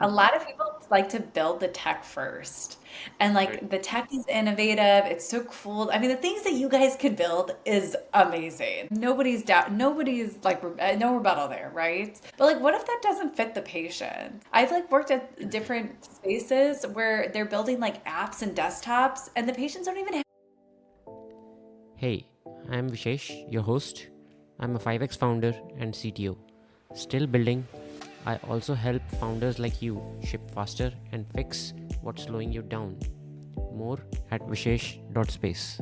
A lot of people like to build the tech first. And Right. like the tech is innovative. It's so cool. I mean, the things that you guys can build is amazing. Nobody's like, no rebuttal there, right? But like, what if that doesn't fit the patient? I've like worked at different spaces where they're building like apps and desktops and the patients don't even have. Hey, I'm Vishesh, your host. I'm a 5x founder and CTO. Still building. I also help founders like you ship faster and fix what's slowing you down. More at vishesh.space.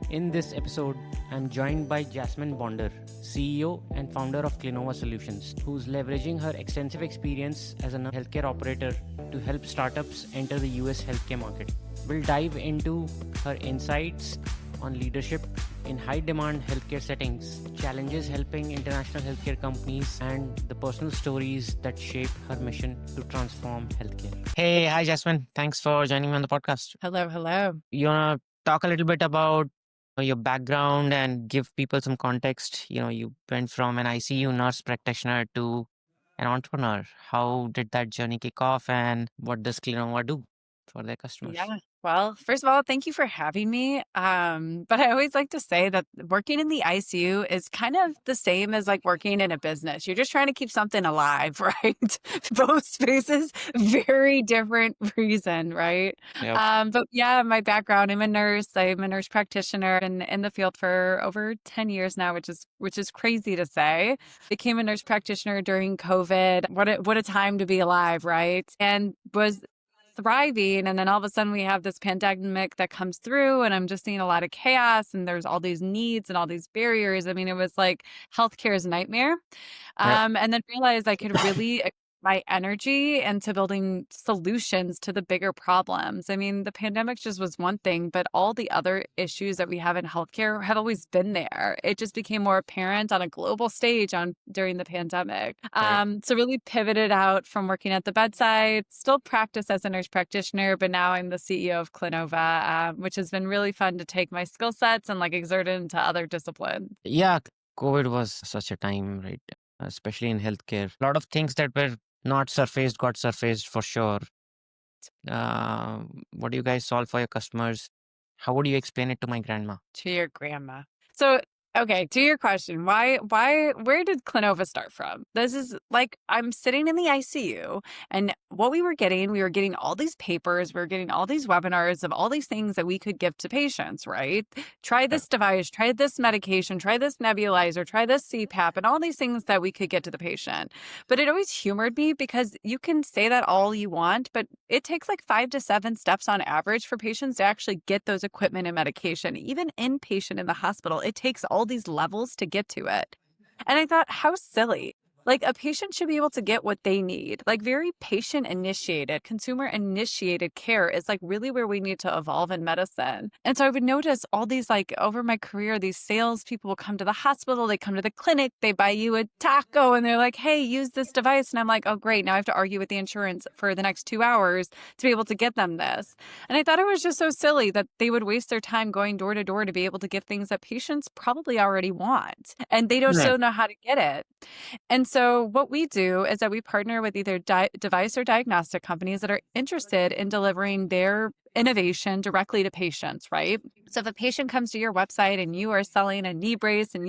In this episode, I'm joined by Jasmine Bonder, CEO and founder of Clinova.Solutions, who's leveraging her extensive experience as a healthcare operator to help startups enter the US healthcare market. We'll dive into her insights on leadership in high demand healthcare settings, challenges helping international healthcare companies, and the personal stories that shape her mission to transform healthcare. Hey, hi, Jasmine. Thanks for joining me on the podcast. Hello, hello. You want to talk a little bit about your background and give people some context? You went from an ICU nurse practitioner to an entrepreneur. How did that journey kick off, and what does Clinova do for their customers? Yeah. Well, first of all, thank you for having me. But I always like to say that working in the ICU is kind of the same as like working in a business. You're just trying to keep something alive, right? Both spaces, very different reason, right? Yep. But yeah, my background, I'm a nurse. I'm a nurse practitioner and in the field for over 10 years now, which is crazy to say. Became a nurse practitioner during COVID. What a time to be alive, right? And was thriving, and then all of a sudden we have this pandemic that comes through, and I'm just seeing a lot of chaos, and there's all these needs and all these barriers. I mean, it was like healthcare's nightmare. Yep. And then realized I could really my energy into building solutions to the bigger problems. I mean, the pandemic just was one thing, but all the other issues that we have in healthcare have always been there. It just became more apparent on a global stage on during the pandemic. Right. So really pivoted out from working at the bedside, still practice as a nurse practitioner, but now I'm the CEO of Clinova, which has been really fun to take my skill sets and like exert it into other disciplines. Yeah, COVID was such a time, right? Especially in healthcare. A lot of things that were not surfaced got surfaced for sure. What do you guys solve for your customers? How would you explain it to my grandma? To your grandma. So, okay, to your question, where did Clinova start from? This is like, I'm sitting in the ICU, and what we were getting all these papers, we were getting all these webinars of all these things that we could give to patients, right? Try Right. this device, try this medication, try this nebulizer, try this CPAP, and all these things that we could get to the patient. But it always humored me because you can say that all you want, but it takes like 5 to 7 steps on average for patients to actually get those equipment and medication. Even inpatient in the hospital, it takes all these levels to get to it. And I thought, how silly. Like a patient should be able to get what they need. Like very patient initiated, consumer initiated care is like really where we need to evolve in medicine. And so I would notice all these like over my career, these sales people will come to the hospital, they come to the clinic, they buy you a taco and they're like, hey, use this device. And I'm like, oh, great. Now I have to argue with the insurance for the next 2 hours to be able to get them this. And I thought it was just so silly that they would waste their time going door to door to be able to get things that patients probably already want. And they don't Right. still know how to get it. And so what we do is that we partner with either device or diagnostic companies that are interested in delivering their innovation directly to patients, right? So if a patient comes to your website and you are selling a knee brace and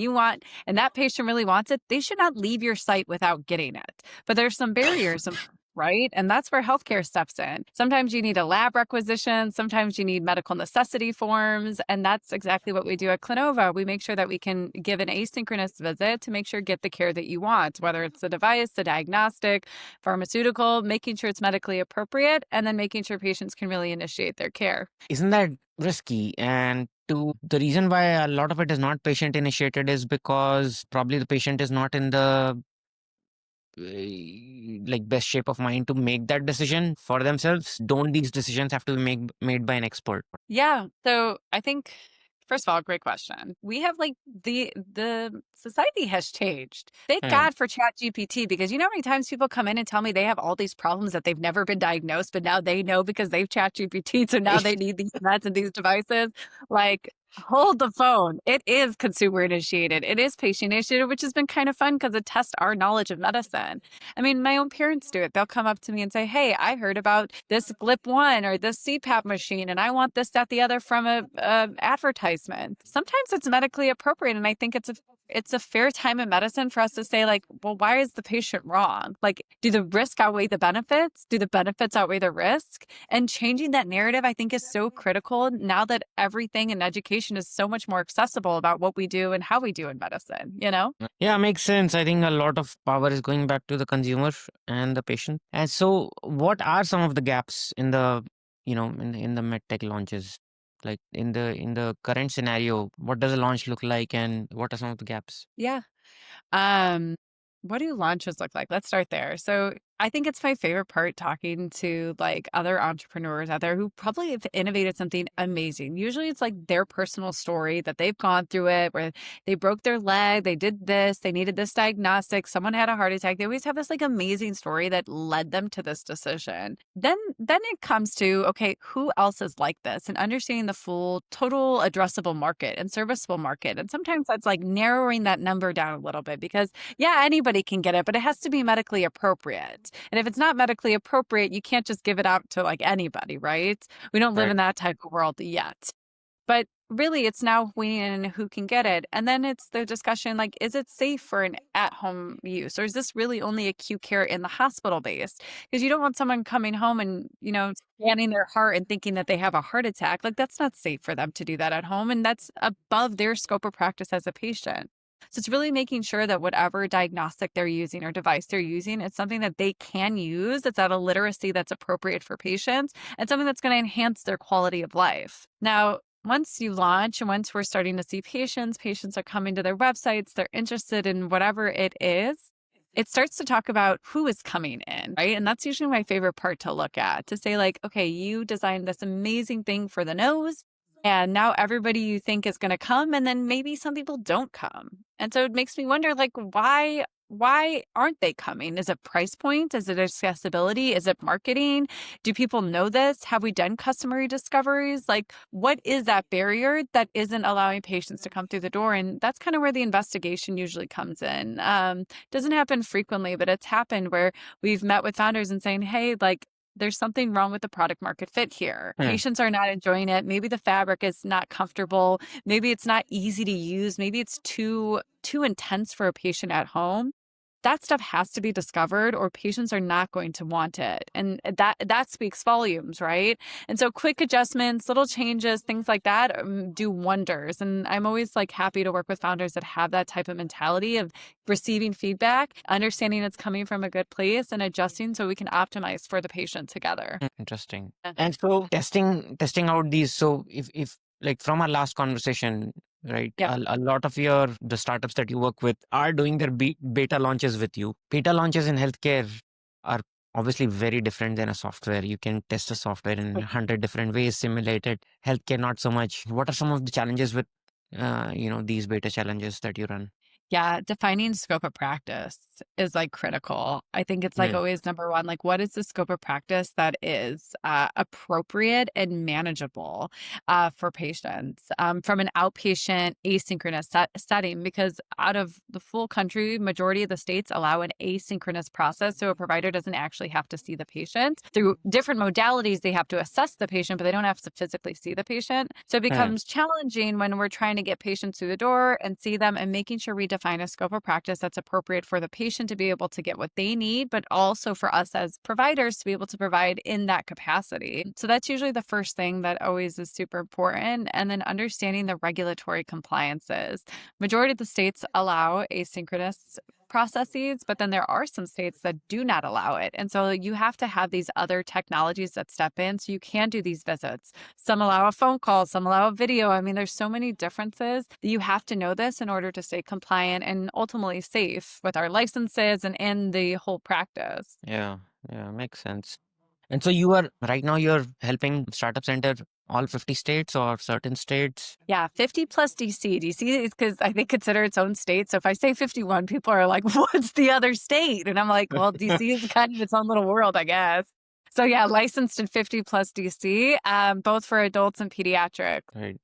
that patient really wants it, they should not leave your site without getting it. But there's some barriers, right? And that's where healthcare steps in. Sometimes you need a lab requisition, sometimes you need medical necessity forms, and that's exactly what we do at Clinova. We make sure that we can give an asynchronous visit to make sure you get the care that you want, whether it's the device, the diagnostic, pharmaceutical, making sure it's medically appropriate, and then making sure patients can really initiate their care. Isn't that risky? And the reason why a lot of it is not patient initiated is because probably the patient is not in the like best shape of mind to make that decision for themselves. Don't these decisions have to be made by an expert? Yeah. So I think, first of all, great question. We have like the society has changed. Thank Hmm. God for Chat GPT, because you know how many times people come in and tell me they have all these problems that they've never been diagnosed, but now they know because they've Chat GPT. So now they need these meds and these devices. Like Hold the phone. It is consumer initiated. It is patient initiated, which has been kind of fun because it tests our knowledge of medicine. I mean, my own parents do it. They'll come up to me and say, "Hey, I heard about this GLP-1 or this CPAP machine, and I want this, that, the other from a advertisement." Sometimes it's medically appropriate, and I think it's a fair time in medicine for us to say, like, well, why is the patient wrong? Like, do the risk outweigh the benefits? Do the benefits outweigh the risk? And changing that narrative, I think, is so critical now that everything in education is so much more accessible about what we do and how we do in medicine, you know? Yeah, makes sense. I think a lot of power is going back to the consumer and the patient. And so, what are some of the gaps in the, in the medtech launches? Like in the current scenario, what does a launch look like, and what are some of the gaps? Yeah. Um, what do launches look like? Let's start there. So I think it's my favorite part talking to like other entrepreneurs out there who probably have innovated something amazing. Usually it's like their personal story that they've gone through it where they broke their leg, they did this, they needed this diagnostic, someone had a heart attack. They always have this like amazing story that led them to this decision. Then it comes to, okay, who else is like this and understanding the full total addressable market and serviceable market. And sometimes that's like narrowing that number down a little bit because yeah, anybody can get it, but it has to be medically appropriate. And if it's not medically appropriate, you can't just give it out to like anybody, right? We don't live Right. in that type of world yet. But really, it's now weighing in who can get it. And then it's the discussion like, is it safe for an at home use? Or is this really only acute care in the hospital base? Because you don't want someone coming home and, scanning their heart and thinking that they have a heart attack. Like, that's not safe for them to do that at home. And that's above their scope of practice as a patient. So it's really making sure that whatever diagnostic they're using or device they're using, it's something that they can use. It's at a literacy that's appropriate for patients and something that's going to enhance their quality of life. Now, once you launch and once we're starting to see patients are coming to their websites, they're interested in whatever it is. It starts to talk about who is coming in, right? And that's usually my favorite part to look at to say, like, okay, you designed this amazing thing for the nose. And now everybody you think is going to come, and then maybe some people don't come. And so it makes me wonder, like, why aren't they coming? Is it price point? Is it accessibility? Is it marketing? Do people know this? Have we done customer discoveries? Like, what is that barrier that isn't allowing patients to come through the door? And that's kind of where the investigation usually comes in. Doesn't happen frequently, but it's happened where we've met with founders and saying, hey, like, there's something wrong with the product market fit here. Patients are not enjoying it. Maybe the fabric is not comfortable. Maybe it's not easy to use. Maybe it's too intense for a patient at home. That stuff has to be discovered or patients are not going to want it. And that speaks volumes, right? And so quick adjustments, little changes, things like that do wonders. And I'm always like happy to work with founders that have that type of mentality of receiving feedback, understanding it's coming from a good place and adjusting so we can optimize for the patient together. Interesting. And so testing out these. So if like from our last conversation, right? Yeah. A lot of the startups that you work with are doing their beta launches with you. Beta launches in healthcare are obviously very different than a software. You can test a software in 100 different ways, simulate it. Healthcare, not so much. What are some of the challenges with, these beta challenges that you run? Yeah, defining scope of practice is like critical. I think it's like always number one, like what is the scope of practice that is appropriate and manageable for patients from an outpatient asynchronous setting? Because out of the full country, majority of the states allow an asynchronous process. So a provider doesn't actually have to see the patient. Through different modalities, they have to assess the patient, but they don't have to physically see the patient. So it becomes challenging when we're trying to get patients through the door and see them and making sure we define a scope of practice that's appropriate for the patient to be able to get what they need, but also for us as providers to be able to provide in that capacity. So that's usually the first thing that always is super important. And then understanding the regulatory compliances. Majority of the states allow asynchronous processes, but then there are some states that do not allow it. And so you have to have these other technologies that step in so you can do these visits. Some allow a phone call, some allow a video. I mean, there's so many differences that you have to know this in order to stay compliant and ultimately safe with our licenses and in the whole practice. Yeah, makes sense. And so right now you're helping startups enter all 50 states or certain states? Yeah, 50 plus DC. DC is because I think consider its own state. So if I say 51, people are like, what's the other state? And I'm like, well, DC is kind of its own little world, I guess. So yeah, licensed in 50 plus DC, both for adults and pediatrics. Right.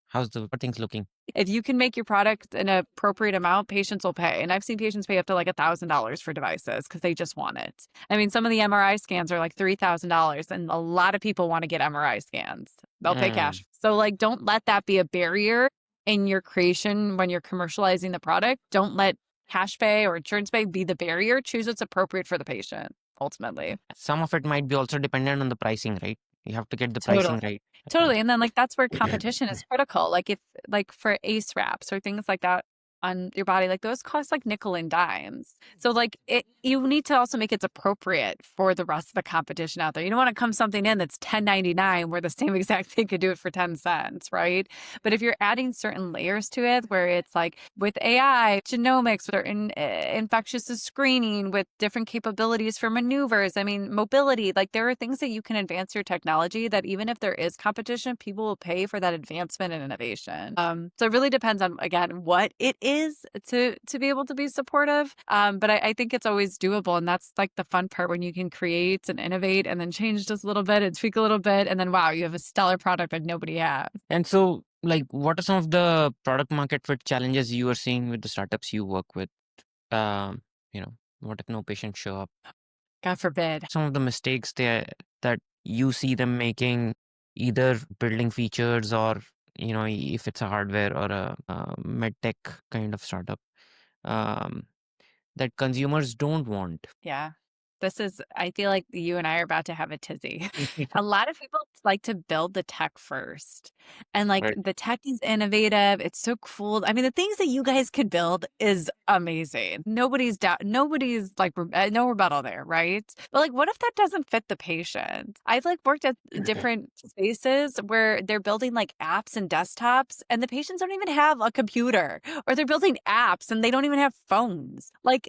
How's the things looking? If you can make your product an appropriate amount, patients will pay. And I've seen patients pay up to like $1,000 for devices because they just want it. I mean, some of the MRI scans are like $3,000, and a lot of people want to get MRI scans. They'll pay Mm. cash. So, like, don't let that be a barrier in your creation when you're commercializing the product. Don't let cash pay or insurance pay be the barrier. Choose what's appropriate for the patient, ultimately. Some of it might be also dependent on the pricing, right? You have to get the Totally. pricing right. Totally. And then like that's where competition is critical. Like if like for ace wraps or things like that on your body, like those cost like nickel and dimes. So like you need to also make it appropriate for the rest of the competition out there. You don't want to come something in that's $10.99 where the same exact thing could do it for 10 cents, right? But if you're adding certain layers to it where it's like with AI, genomics, or infectious screening with different capabilities for maneuvers, I mean, mobility, like there are things that you can advance your technology that even if there is competition, people will pay for that advancement and innovation. So it really depends on, again, what it is to be able to be supportive. But I think it's always doable. And that's like the fun part when you can create and innovate and then change just a little bit and tweak a little bit. And then, wow, you have a stellar product that nobody has. And so, like, what are some of the product market fit challenges you are seeing with the startups you work with? Um, what if no patients show up? God forbid. Some of the mistakes that you see them making, either building features or, if it's a hardware or a med tech kind of startup, um, that consumers don't want. Yeah. I feel like you and I are about to have a tizzy. A lot of people like to build the tech first. And like Right. the tech is innovative. It's so cool. I mean, the things that you guys could build is amazing. Nobody's like, no rebuttal there, right? But like, what if that doesn't fit the patient? I've like worked at different spaces where they're building like apps and desktops, and the patients don't even have a computer, or they're building apps and they don't even have phones. Like,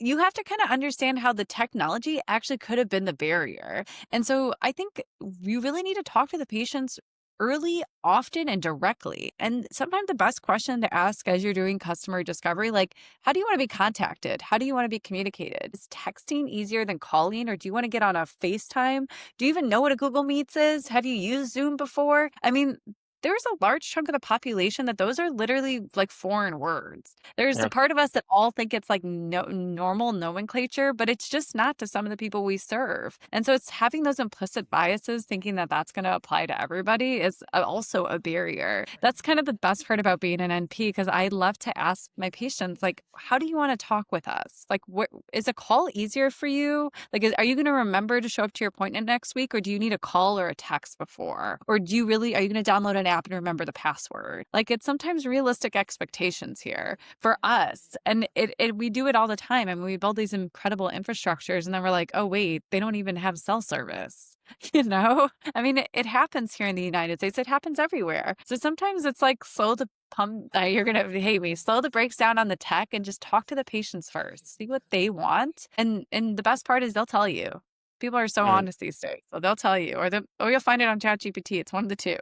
you have to kind of understand how the technology actually could have been the barrier. And so I think you really need to talk to the patients early, often, and directly. And sometimes the best question to ask as you're doing customer discovery, like, how do you want to be contacted? How do you want to be communicated? Is texting easier than calling, or do you want to get on a FaceTime? Do you even know what a Google Meets is? Have you used Zoom before? I mean, there's a large chunk of the population that those are literally like foreign words. There's a Yeah. part of us that all think it's like normal nomenclature, but it's just not to some of the people we serve. And so it's having those implicit biases, thinking that that's going to apply to everybody is also a barrier. That's kind of the best part about being an NP, because I love to ask my patients, like, how do you want to talk with us? Like, what is a call easier for you? Like, are you going to remember to show up to your appointment next week, or do you need a call or a text before? Or are you going to download an app and remember the password? Like, it's sometimes realistic expectations here for us. And we do it all the time. I mean, we build these incredible infrastructures and then we're like, oh, wait, they don't even have cell service. I mean, it happens here in the United States. It happens everywhere. So sometimes it's like slow the pump. You're going to hate me. Slow the brakes down on the tech and just talk to the patients first. See what they want. And the best part is they'll tell you. People are so Right. honest these days. So they'll tell you, or you'll find it on ChatGPT. It's one of the two.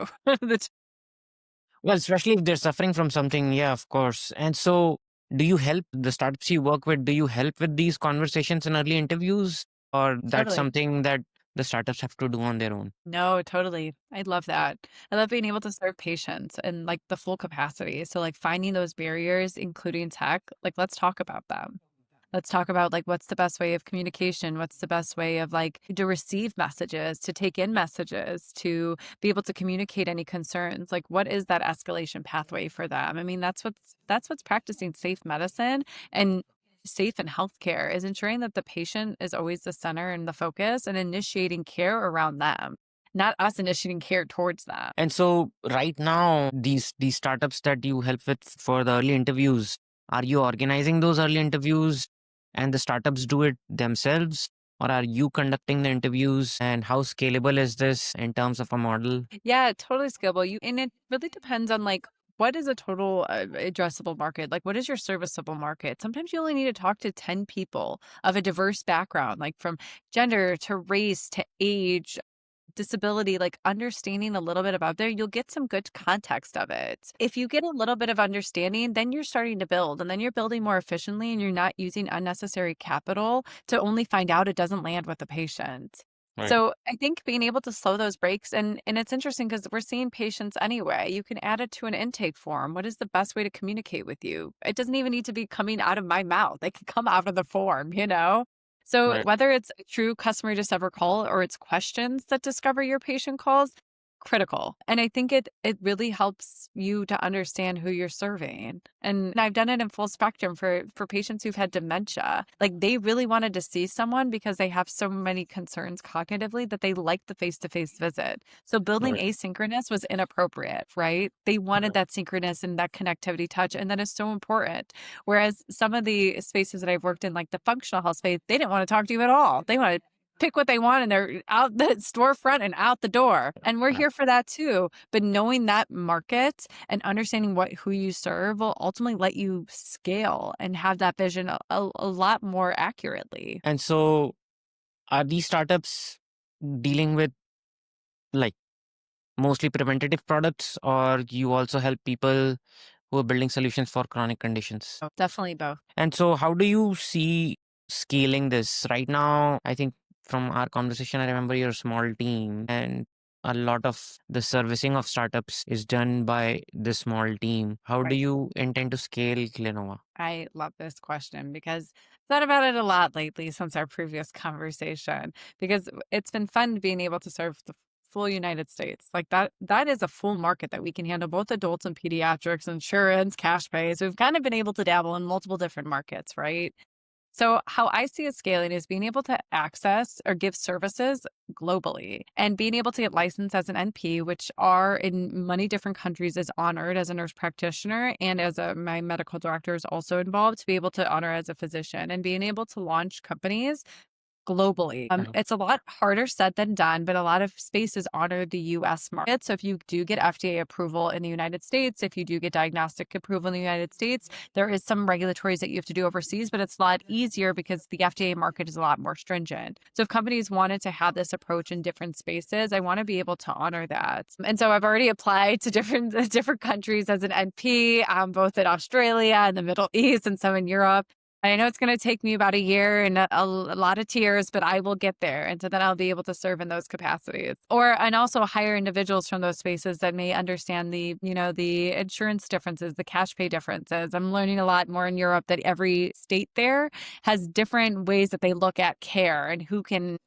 Well, especially if they're suffering from something, yeah, of course. And so, do you help the startups you work with? Do you help with these conversations in early interviews, or that's Totally. something that the startups have to do on their own? No, totally. I love that. I love being able to serve patients and like the full capacity. So like finding those barriers, including tech, like let's talk about them. Let's talk about like what's the best way of communication? What's the best way of like to receive messages, to take in messages, to be able to communicate any concerns? Like what is that escalation pathway for them? I mean, that's what's practicing safe medicine and safe in healthcare, is ensuring that the patient is always the center and the focus and initiating care around them, not us initiating care towards them. And so, right now, these startups that you help with for the early interviews, are you organizing those early interviews, and the startups do it themselves, or are you conducting the interviews? And how scalable is this in terms of a model? Yeah, totally scalable. And it really depends on like what is a total addressable market? Like, what is your serviceable market? Sometimes you only need to talk to 10 people of a diverse background, like from gender to race to age, disability, like understanding a little bit about there, you'll get some good context of it. If you get a little bit of understanding, then you're starting to build, and then you're building more efficiently and you're not using unnecessary capital to only find out it doesn't land with the patient. Right. So I think being able to slow those breaks, and it's interesting because we're seeing patients anyway. You can add it to an intake form. What is the best way to communicate with you? It doesn't even need to be coming out of my mouth. It can come out of the form, you know? So Right. whether it's a true customer discover call or it's questions that discover your patient calls, critical. And I think it really helps you to understand who you're serving. And I've done it in full spectrum for patients who've had dementia. Like they really wanted to see someone because they have so many concerns cognitively that they like the face-to-face visit. So building Right. asynchronous was inappropriate, right? They wanted Right. that synchronous and that connectivity touch, and that is so important. Whereas some of the spaces that I've worked in, like the functional health space, they didn't want to talk to you at all. They want to pick what they want and they're out the storefront and out the door. And we're Right. here for that too. But knowing that market and understanding who you serve will ultimately let you scale and have that vision a lot more accurately. And so, are these startups dealing with like mostly preventative products, or you also help people who are building solutions for chronic conditions? So definitely both. And so, how do you see scaling this right now? I think from our conversation, I remember you're a small team, and a lot of the servicing of startups is done by this small team. How do Right. you intend to scale Clinova? I love this question because I've thought about it a lot lately since our previous conversation, because it's been fun being able to serve the full United States. Like that is a full market that we can handle, both adults and pediatrics, insurance, cash pay. So we've kind of been able to dabble in multiple different markets, right? So, how I see it scaling is being able to access or give services globally and being able to get licensed as an NP, which are in many different countries is honored as a nurse practitioner. And as my medical director is also involved to be able to honor as a physician and being able to launch companies globally. Yeah. It's a lot harder said than done, but a lot of spaces honor the US market. So if you do get FDA approval in the United States, if you do get diagnostic approval in the United States, there is some regulatories that you have to do overseas, but it's a lot easier because the FDA market is a lot more stringent. So if companies wanted to have this approach in different spaces, I want to be able to honor that. And so I've already applied to different countries as an NP, both in Australia and the Middle East and some in Europe. I know it's going to take me about a year and a lot of tears, but I will get there. And so then I'll be able to serve in those capacities and also hire individuals from those spaces that may understand the insurance differences, the cash pay differences. I'm learning a lot more in Europe that every state there has different ways that they look at care and who can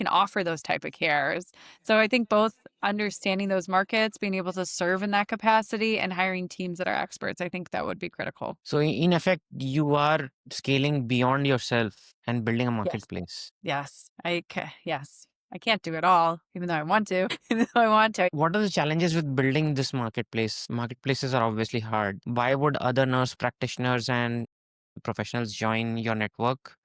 offer those type of cares. So I think both understanding those markets, being able to serve in that capacity and hiring teams that are experts, I think that would be critical. So, in effect, you are scaling beyond yourself and building a Yes. marketplace. Yes. I can't do it all, even though I want to. Even though I want to. What are the challenges with building this marketplace? Marketplaces are obviously hard. Why would other nurse practitioners and professionals join your network?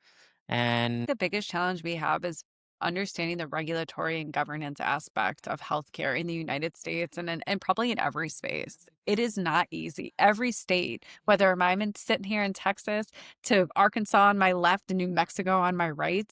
And The biggest challenge we have is understanding the regulatory and governance aspect of healthcare in the United States and probably in every space. It is not easy. Every state, whether sitting here in Texas to Arkansas on my left and New Mexico on my right,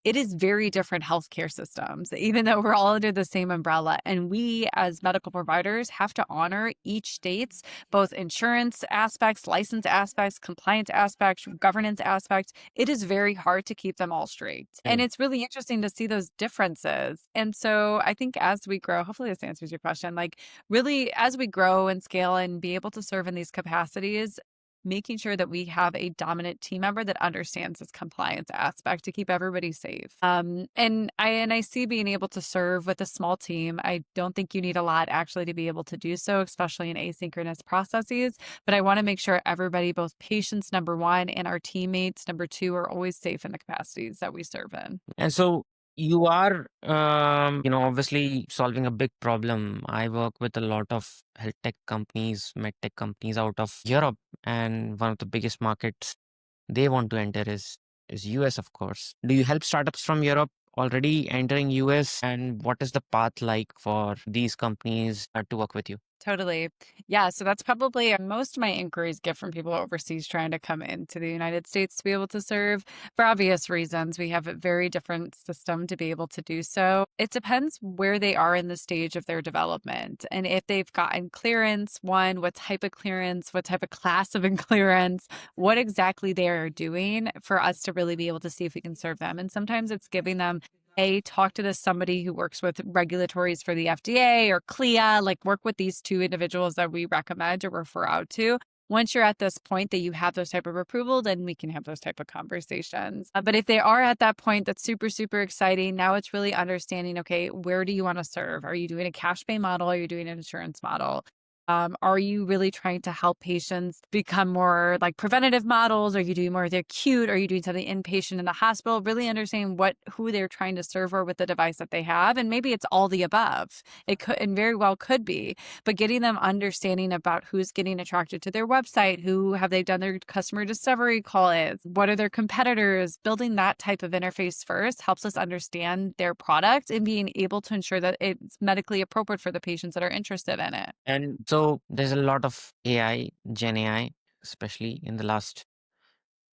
it is very different healthcare systems, even though we're all under the same umbrella. And we, as medical providers, have to honor each state's both insurance aspects, license aspects, compliance aspects, governance aspects. It is very hard to keep them all straight. yeah. And it's really interesting to see those differences. And so I think as we grow, hopefully this answers your question, like really as we grow and scale and be able to serve in these capacities, making sure that we have a dominant team member that understands this compliance aspect to keep everybody safe. And I see being able to serve with a small team. I don't think you need a lot actually to be able to do so, especially in asynchronous processes. But I want to make sure everybody, both patients number one and our teammates number two, are always safe in the capacities that we serve in. And so you are, obviously solving a big problem. I work with a lot of health tech companies, med tech companies out of Europe, and one of the biggest markets they want to enter is US, of course. Do you help startups from Europe already entering US, and what is the path like for these companies to work with you? Totally. Yeah. So that's probably most of my inquiries get from people overseas trying to come into the United States to be able to serve for obvious reasons. We have a very different system to be able to do so. It depends where they are in the stage of their development and if they've gotten clearance, what type of clearance, what type of class of clearance, what exactly they are doing for us to really be able to see if we can serve them. And sometimes it's giving them talk to somebody who works with regulatories for the FDA or CLIA, like work with these two individuals that we recommend or refer out to. Once you're at this point that you have those type of approval, then we can have those type of conversations. But if they are at that point, that's super, super exciting. Now it's really understanding, okay, where do you want to serve? Are you doing a cash pay model? Are you doing an insurance model? Are you really trying to help patients become more like preventative models? Are you doing more of the acute? Are you doing something inpatient in the hospital? Really understanding who they're trying to serve or with the device that they have. And maybe it's all the above. It could and very well could be, but getting them understanding about who's getting attracted to their website, who have they done their customer discovery call is, what are their competitors, building that type of interface first helps us understand their product and being able to ensure that it's medically appropriate for the patients that are interested in it. And so there's a lot of AI, Gen AI, especially in the last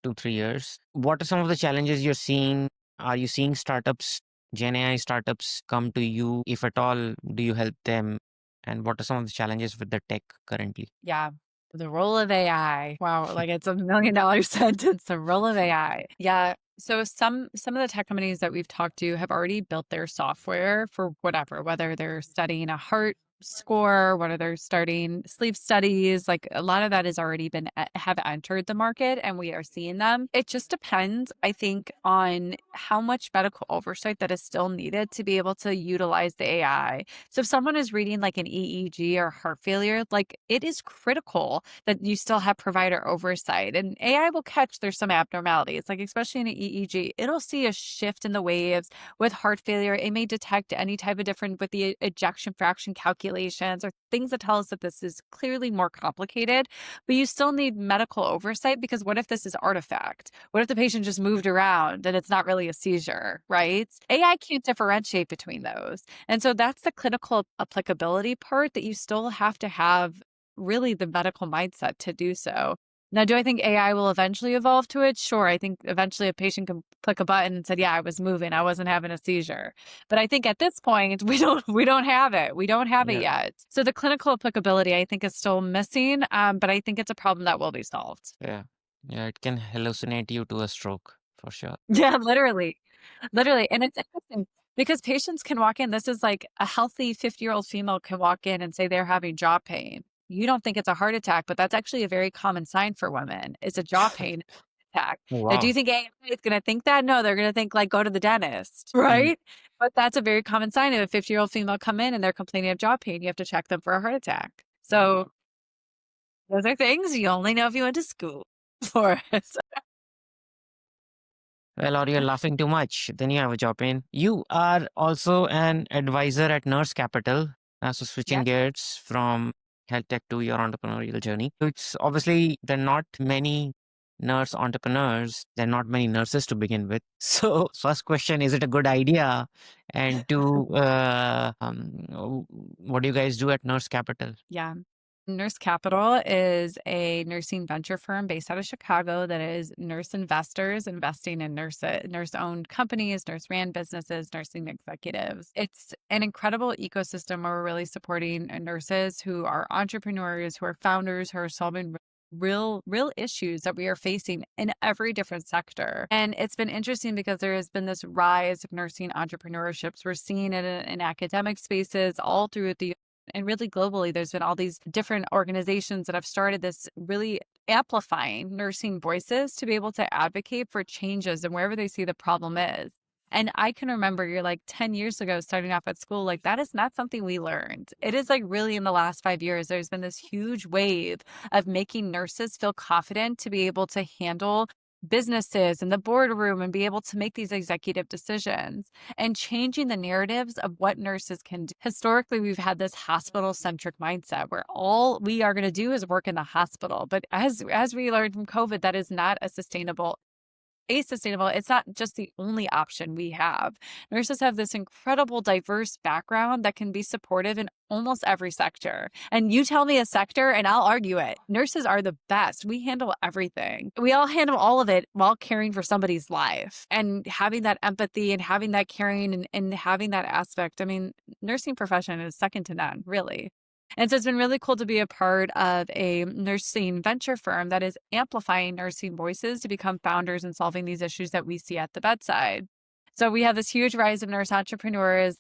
2, 3 years. What are some of the challenges you're seeing? Are you seeing startups, Gen AI startups come to you? If at all, do you help them? And what are some of the challenges with the tech currently? Yeah. The role of AI. Wow, like it's $1 million sentence, the role of AI. Yeah. So some of the tech companies that we've talked to have already built their software for whatever, whether they're studying a heart score, whether they're starting sleep studies, like a lot of that has already have entered the market and we are seeing them. It just depends, I think, on how much medical oversight that is still needed to be able to utilize the AI. So if someone is reading like an EEG or heart failure, like it is critical that you still have provider oversight. And AI will catch there's some abnormalities, like especially in an EEG, it'll see a shift in the waves with heart failure. It may detect any type of different with the ejection fraction calculations or things that tell us that this is clearly more complicated, but you still need medical oversight because what if this is artifact? What if the patient just moved around and it's not really a seizure, right? AI can't differentiate between those. And so that's the clinical applicability part that you still have to have really the medical mindset to do so. Now, do I think AI will eventually evolve to it? Sure. I think eventually a patient can click a button and said, yeah, I was moving. I wasn't having a seizure. But I think at this point, we don't have it. We don't have it Yeah. yet. So the clinical applicability, I think, is still missing. But I think it's a problem that will be solved. Yeah. Yeah. It can hallucinate you to a stroke for sure. Yeah, literally. Literally. And it's interesting because patients can walk in. This is like a healthy 50-year-old female can walk in and say they're having jaw pain. You don't think it's a heart attack, but that's actually a very common sign for women. It's a jaw pain attack. Now, do you Wow. think AI is going to think that? No, they're going to think like go to the dentist, Mm. right? But that's a very common sign of a 50-year-old female come in and they're complaining of jaw pain. You have to check them for a heart attack. So those are things you only know if you went to school for. Well, or you're laughing too much, then you have a job in. You are also an advisor at Nurse Capital. So switching Yes. gears from health tech to your entrepreneurial journey. So it's obviously there are not many nurse entrepreneurs. There are not many nurses to begin with. So first question, is it a good idea? And two, what do you guys do at Nurse Capital? Yeah. Nurse Capital is a nursing venture firm based out of Chicago that is nurse investors investing in nurse-owned companies, nurse-ran businesses, nursing executives. It's an incredible ecosystem where we're really supporting nurses who are entrepreneurs, who are founders, who are solving real issues that we are facing in every different sector. And it's been interesting because there has been this rise of nursing entrepreneurships. We're seeing it in academic spaces all through the and really globally, there's been all these different organizations that have started this really amplifying nursing voices to be able to advocate for changes and wherever they see the problem is. And I can remember you're like 10 years ago starting off at school, like that is not something we learned. It is like really in the last 5 years, there's been this huge wave of making nurses feel confident to be able to handle businesses in the boardroom and be able to make these executive decisions and changing the narratives of what nurses can do. Historically, we've had this hospital-centric mindset where all we are going to do is work in the hospital. But as we learned from COVID, that is not sustainable. It's not just the only option we have. Nurses have this incredible diverse background that can be supportive in almost every sector. And you tell me a sector and I'll argue it. Nurses are the best. We handle everything. We all handle all of it while caring for somebody's life and having that empathy and having that caring and having that aspect. I mean, nursing profession is second to none, really. And so it's been really cool to be a part of a nursing venture firm that is amplifying nursing voices to become founders and solving these issues that we see at the bedside. So we have this huge rise of nurse entrepreneurs.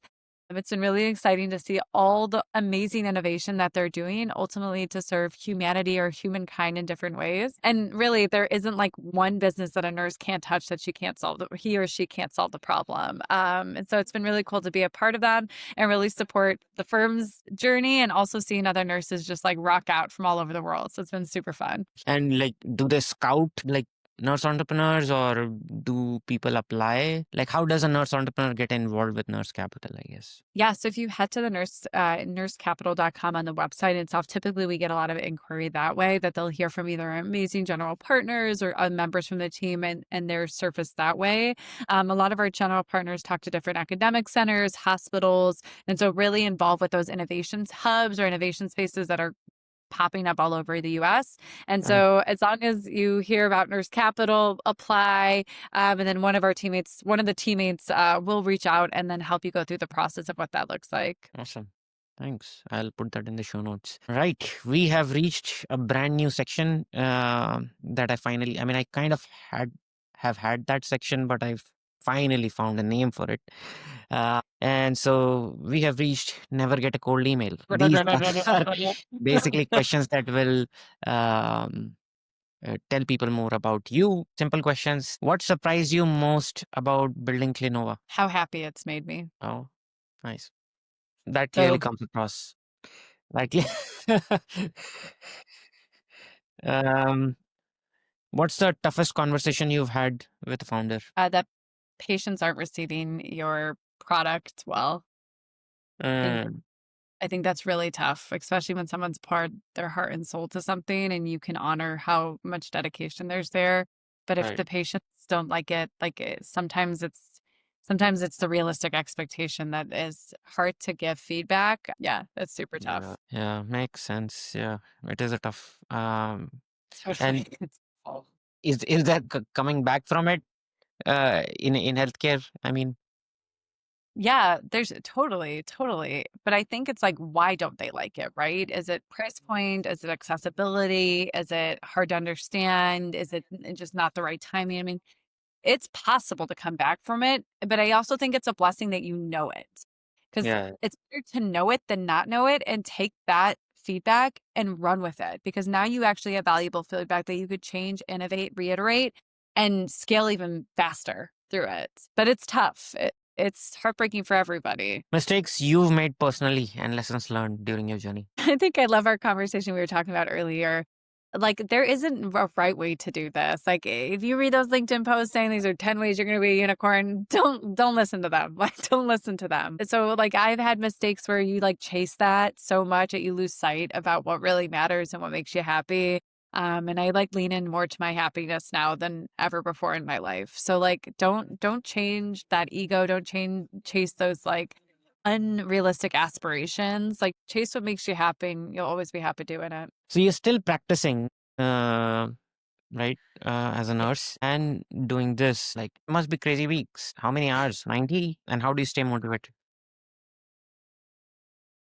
It's been really exciting to see all the amazing innovation that they're doing ultimately to serve humanity or humankind in different ways. And really, there isn't like one business that a nurse can't touch that he or she can't solve the problem. And so it's been really cool to be a part of that and really support the firm's journey and also seeing other nurses just like rock out from all over the world. So it's been super fun. And like, do they scout like nurse entrepreneurs, or do people apply? Like, how does a nurse entrepreneur get involved with Nurse Capital, I guess? Yeah, so if you head to the nursecapital.com on the website itself, typically we get a lot of inquiry that way, that they'll hear from either amazing general partners or members from the team, and they're surfaced that way. A lot of our general partners talk to different academic centers, hospitals, and so really involved with those innovations hubs or innovation spaces that are popping up all over the US. And Right. so as long as you hear about Nurse Capital, apply, and then one of the teammates will reach out and then help you go through the process of what that looks like. Awesome. Thanks. I'll put that in the show notes. Right. We have reached a brand new section that I kind of have had that section, but I've finally found a name for it. And so we have reached never get a cold email. These are basically questions that will tell people more about you. Simple questions. What surprised you most about building Clinova? How happy it's made me. Oh, nice. That clearly So comes across. Like, um, what's the toughest conversation you've had with a founder? that patients aren't receiving your product well. And Mm, I think that's really tough, especially when someone's poured their heart and soul to something and you can honor how much dedication there's there. But if right. the patients don't like it, sometimes it's the realistic expectation that is hard to give feedback. Yeah, that's super Yeah. tough. Yeah. Makes sense. Yeah. It is a tough. Totally. And is that coming back from it? In healthcare? I mean, Yeah, there's totally, totally. But I think it's like, why don't they like it, right? Is it price point? Is it accessibility? Is it hard to understand? Is it just not the right timing? I mean, it's possible to come back from it, but I also think it's a blessing that you know it, because yeah. it's better to know it than not know it and take that feedback and run with it, because now you actually have valuable feedback that you could change, innovate, reiterate, and scale even faster through it. But it's tough. It's heartbreaking for everybody. Mistakes you've made personally and lessons learned during your journey. I think I love our conversation we were talking about earlier. Like, there isn't a right way to do this. Like, if you read those LinkedIn posts saying these are 10 ways you're going to be a unicorn, don't listen to them. Like, don't listen to them. So like, I've had mistakes where you like chase that so much that you lose sight about what really matters and what makes you happy. And I like lean in more to my happiness now than ever before in my life. So like, don't change that ego. Don't chase those like unrealistic aspirations. Like, chase what makes you happy and you'll always be happy doing it. So you're still practicing, right, as a nurse and doing this. Like, must be crazy weeks. How many hours? 90? And how do you stay motivated?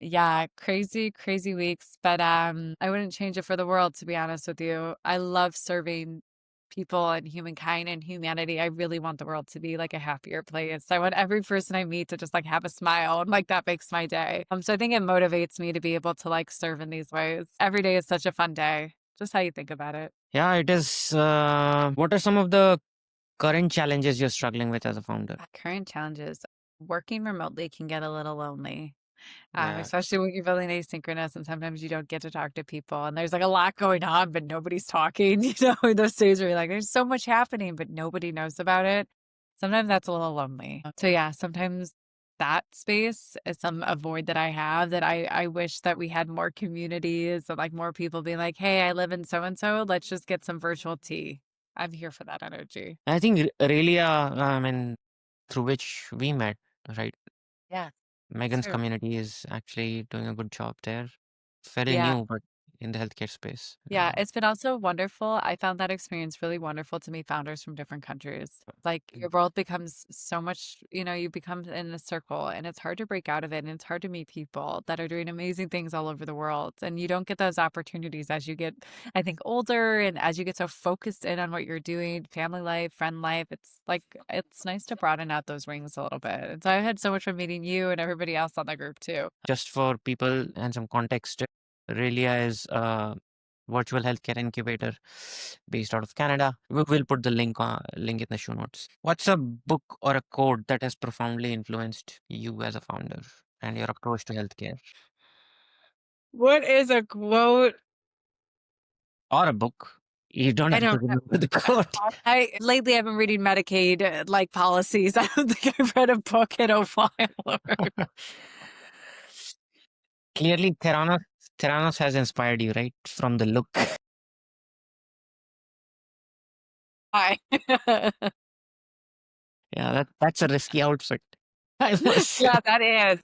Yeah, crazy, crazy weeks, but I wouldn't change it for the world, to be honest with you. I love serving people and humankind and humanity. I really want the world to be like a happier place. I want every person I meet to just like have a smile, and like that makes my day. So I think it motivates me to be able to like serve in these ways. Every day is such a fun day. Just how you think about it. Yeah, it is. What are some of the current challenges you're struggling with as a founder? Current challenges. Working remotely can get a little lonely. Yeah. Especially when you're building asynchronous and sometimes you don't get to talk to people and there's like a lot going on, but nobody's talking, those days where you're like, there's so much happening, but nobody knows about it. Sometimes that's a little lonely. So yeah, sometimes that space is a void that I have, that I wish that we had more communities and like more people being like, hey, I live in so-and-so, let's just get some virtual tea. I'm here for that energy. I think Aurelia, through which we met, right? Yeah, Megan's true. community is actually doing a good job there. Very Yeah. new, but in the healthcare space. Yeah, it's been also wonderful. I found that experience really wonderful to meet founders from different countries. Like your world becomes so much, you become in a circle and it's hard to break out of it. And it's hard to meet people that are doing amazing things all over the world. And you don't get those opportunities as you get, I think, older and as you get so focused in on what you're doing, family life, friend life. It's like, it's nice to broaden out those rings a little bit. And so I had so much fun meeting you and everybody else on the group too. Just for people and some context, Relia is a virtual healthcare incubator based out of Canada. We will put the link in the show notes. What's a book or a quote that has profoundly influenced you as a founder and your approach to healthcare? What is a quote? Or a book. You don't I have to don't remember the quote. I lately I've been reading Medicaid like policies. I don't think I've read a book in a while. Clearly, Theranos has inspired you, right? From the look. Hi. Yeah, that's a risky outfit, I must say. Yeah, that is.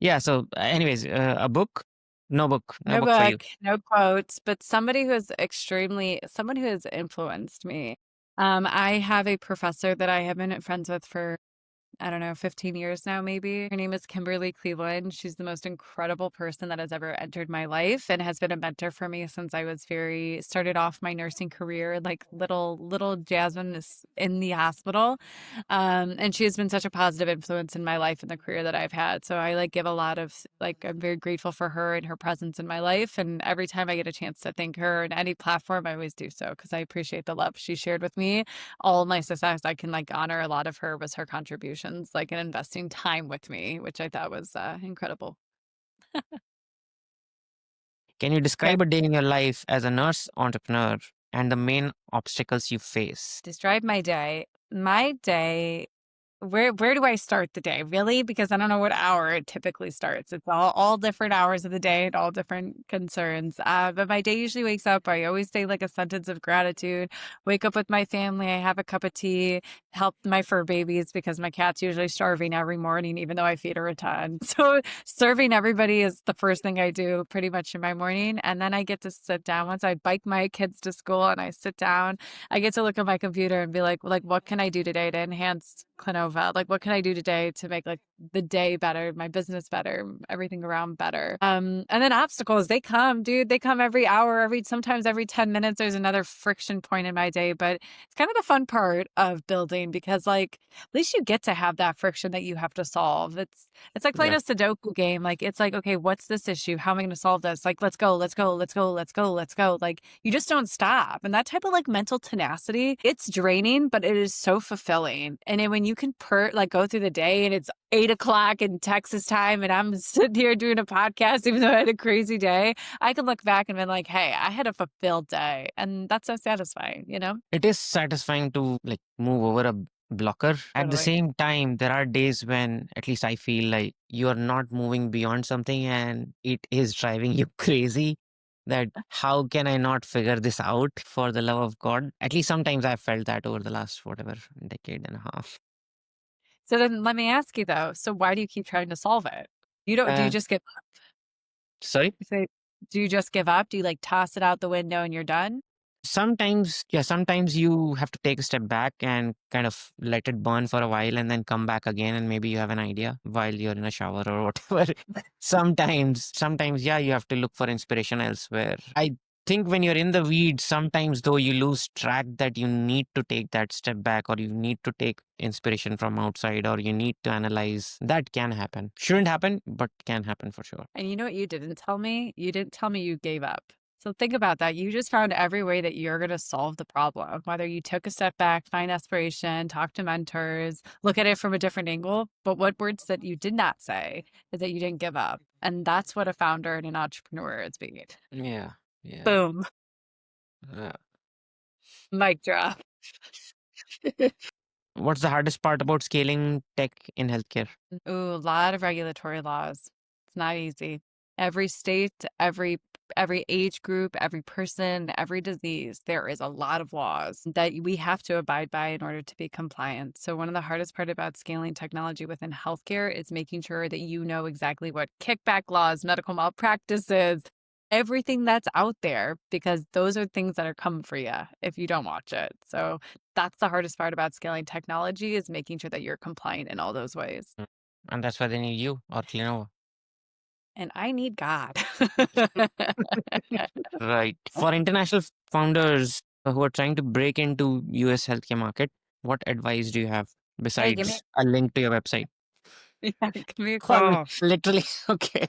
Yeah, so anyways, a book? No book. No No book for you. book, no quotes, but somebody who has someone who has influenced me. I have a professor that I have been friends with for I don't know, 15 years now, maybe. Her name is Kimberly Cleveland. She's the most incredible person that has ever entered my life and has been a mentor for me since I was started off my nursing career, like little Jasmine is in the hospital. And she has been such a positive influence in my life and the career that I've had. So I like give a lot of, like, I'm very grateful for her and her presence in my life. And every time I get a chance to thank her on any platform, I always do so because I appreciate the love she shared with me. All my success, I can like honor a lot of her was her contributions, like in investing time with me, which I thought was incredible. Can you Okay. describe a day in your life as a nurse entrepreneur and the main obstacles you face? Describe my day. My day where do I start the day? Really? Because I don't know what hour it typically starts. It's all different hours of the day and all different concerns. But my day usually wakes up. I always say like a sentence of gratitude. Wake up with my family. I have a cup of tea. Help my fur babies because my cat's usually starving every morning, even though I feed her a ton. So serving everybody is the first thing I do pretty much in my morning. And then I get to sit down once I bike my kids to school and I sit down. I get to look at my computer and be like, what can I do today to enhance Clinova? Like, what can I do today to make like the day better, my business better, everything around better? And then obstacles, they come, dude. They come every hour, sometimes every 10 minutes. There's another friction point in my day, but it's kind of the fun part of building because like at least you get to have that friction that you have to solve. It's like playing Yeah. a Sudoku game. Like it's like, okay, what's this issue? How am I going to solve this? Like, let's go, let's go, let's go, let's go, let's go. Like you just don't stop. And that type of like mental tenacity, it's draining, but it is so fulfilling. And then when you can go through the day and it's 8 o'clock in Texas time and I'm sitting here doing a podcast, even though I had a crazy day, I can look back and be like, hey, I had a fulfilled day. And that's so satisfying, you know? It is satisfying to like move over a blocker. At the Totally. same time, there are days when at least I feel like you are not moving beyond something and it is driving you crazy. That how can I not figure this out for the love of God? At least sometimes I've felt that over the last whatever decade and a half. So then let me ask you though, so why do you keep trying to solve it? Do you Uh, just sorry. do you just give up? Do you like toss it out the window and you're done? Sometimes you have to take a step back and kind of let it burn for a while and then come back again and maybe you have an idea while you're in a shower or whatever. Sometimes, yeah, you have to look for inspiration elsewhere. I think when you're in the weeds, sometimes though you lose track that you need to take that step back or you need to take inspiration from outside or you need to analyze. That can happen. Shouldn't happen, but can happen for sure. And you know what you didn't tell me? You didn't tell me you gave up. So think about that. You just found every way that you're going to solve the problem, whether you took a step back, find aspiration, talk to mentors, look at it from a different angle. But what words that you did not say is that you didn't give up. And that's what a founder and an entrepreneur is being. Yeah. Yeah. Boom. Uh, Mic drop. what's the hardest part about scaling tech in healthcare? Ooh, a lot of regulatory laws. It's not easy. Every state, every age group, every person, every disease, there is a lot of laws that we have to abide by in order to be compliant. So one of the hardest part about scaling technology within healthcare is making sure that you know exactly what kickback laws, medical malpractices, everything that's out there, because those are things that are coming for you if you don't watch it. So that's the hardest part about scaling technology, is making sure that you're compliant in all those ways. And that's why they need you or Clinova. And I need God. Right. For international founders who are trying to break into US healthcare market, what advice do you have Hey, give me besides a link to your website? yeah, give me a Or call. literally, okay.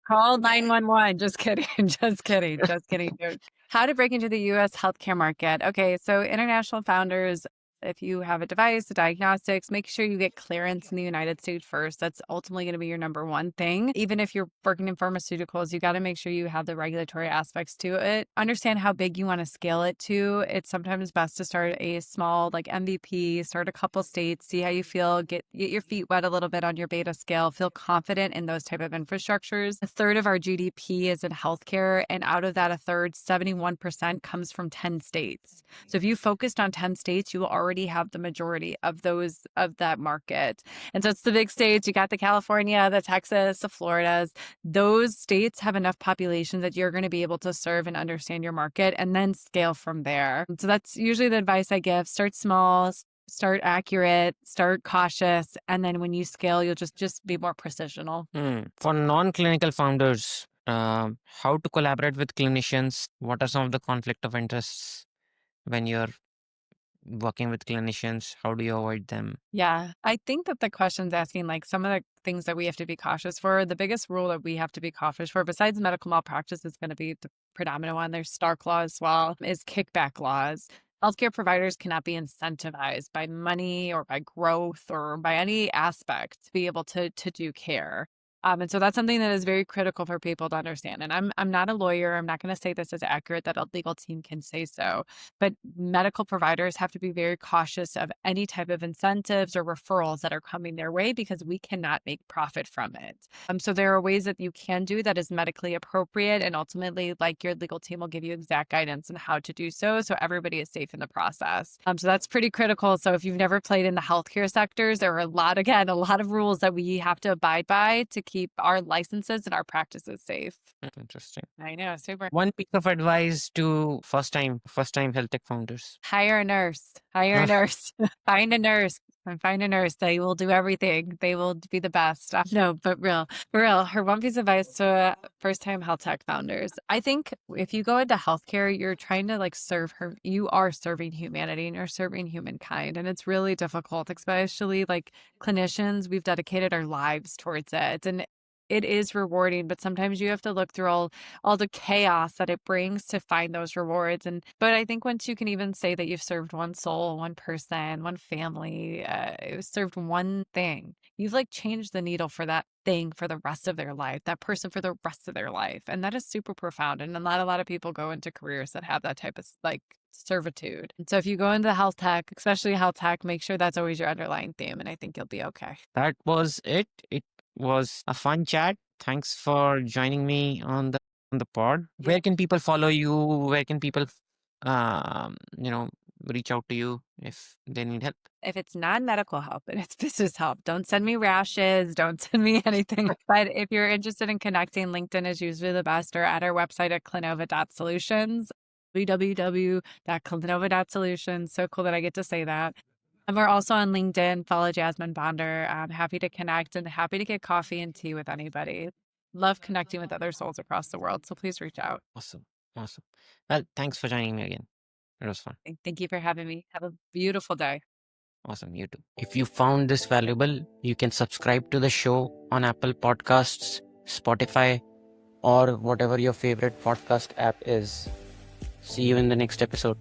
Call 911. Just kidding. Just kidding. Just kidding. Dude. How to break into the US healthcare market. Okay, so international founders, if you have a device, a diagnostics, make sure you get clearance in the United States first. That's ultimately going to be your number one thing. Even if you're working in pharmaceuticals, you got to make sure you have the regulatory aspects to it. Understand how big you want to scale it to. It's sometimes best to start a small, like MVP, start a couple states, see how you feel, get your feet wet a little bit on your beta scale, feel confident in those type of infrastructures. A third of our GDP is in healthcare, and out of that, a third, 71% comes from 10 states. So if you focused on 10 states, you will already have the majority of those, of that market. And so it's the big states. You got the California, the Texas, the Floridas. Those states have enough population that you're going to be able to serve and understand your market, and then scale from there. So that's usually the advice I give. Start small, start accurate, start cautious, and then when you scale, you'll just be more precisional. For non-clinical founders, how to collaborate with clinicians? What are some of the conflict of interests when you're working with clinicians? How do you avoid them? Yeah, I think that the question's asking like some of the things that we have to be cautious for. The biggest rule that we have to be cautious for, besides medical malpractice, is going to be the predominant one. There's Stark law as well, is kickback laws. Healthcare providers cannot be incentivized by money or by growth or by any aspect to be able to do care. And so that's something that is very critical for people to understand. And I'm not a lawyer. I'm not going to say this is accurate, that a legal team can say so. But medical providers have to be very cautious of any type of incentives or referrals that are coming their way, because we cannot make profit from it. So there are ways that you can do that is medically appropriate, and ultimately, like, your legal team will give you exact guidance on how to do so everybody is safe in the process. So that's pretty critical. So if you've never played in the healthcare sectors, there are a lot of rules that we have to abide by to keep our licenses and our practices safe. Interesting. I know, super. One piece of advice to first time health tech founders. Hire a nurse. Hire a nurse. Find a nurse. And find a nurse. They will do everything. They will be the best. No, but for real, her one piece of advice to first-time health tech founders. I think if you go into healthcare, you're trying to like serve her. You are serving humanity and you're serving humankind. And it's really difficult, especially like clinicians. We've dedicated our lives towards it. And it is rewarding, but sometimes you have to look through all the chaos that it brings to find those rewards. But I think once you can even say that you've served one soul, one person, one family, served one thing, you've like changed the needle for that thing for the rest of their life, that person for the rest of their life. And that is super profound. And not a lot of people go into careers that have that type of like servitude. And so if you go into health tech, especially health tech, make sure that's always your underlying theme. And I think you'll be okay. That was it. It was a fun chat. Thanks for joining me on the pod. Yeah. Where can people follow you? Where can people, you know, reach out to you if they need help? If it's non-medical help and it's business help, don't send me rashes, don't send me anything. But if you're interested in connecting, LinkedIn is usually the best, or at our website at Clinova.Solutions, www.Clinova.Solutions. So cool that I get to say that. And we're also on LinkedIn. Follow Jasmine Bonder. I'm happy to connect and happy to get coffee and tea with anybody. Love connecting with other souls across the world. So please reach out. Awesome. Well, thanks for joining me again. It was fun. Thank you for having me. Have a beautiful day. Awesome. You too. If you found this valuable, you can subscribe to the show on Apple Podcasts, Spotify, or whatever your favorite podcast app is. See you in the next episode.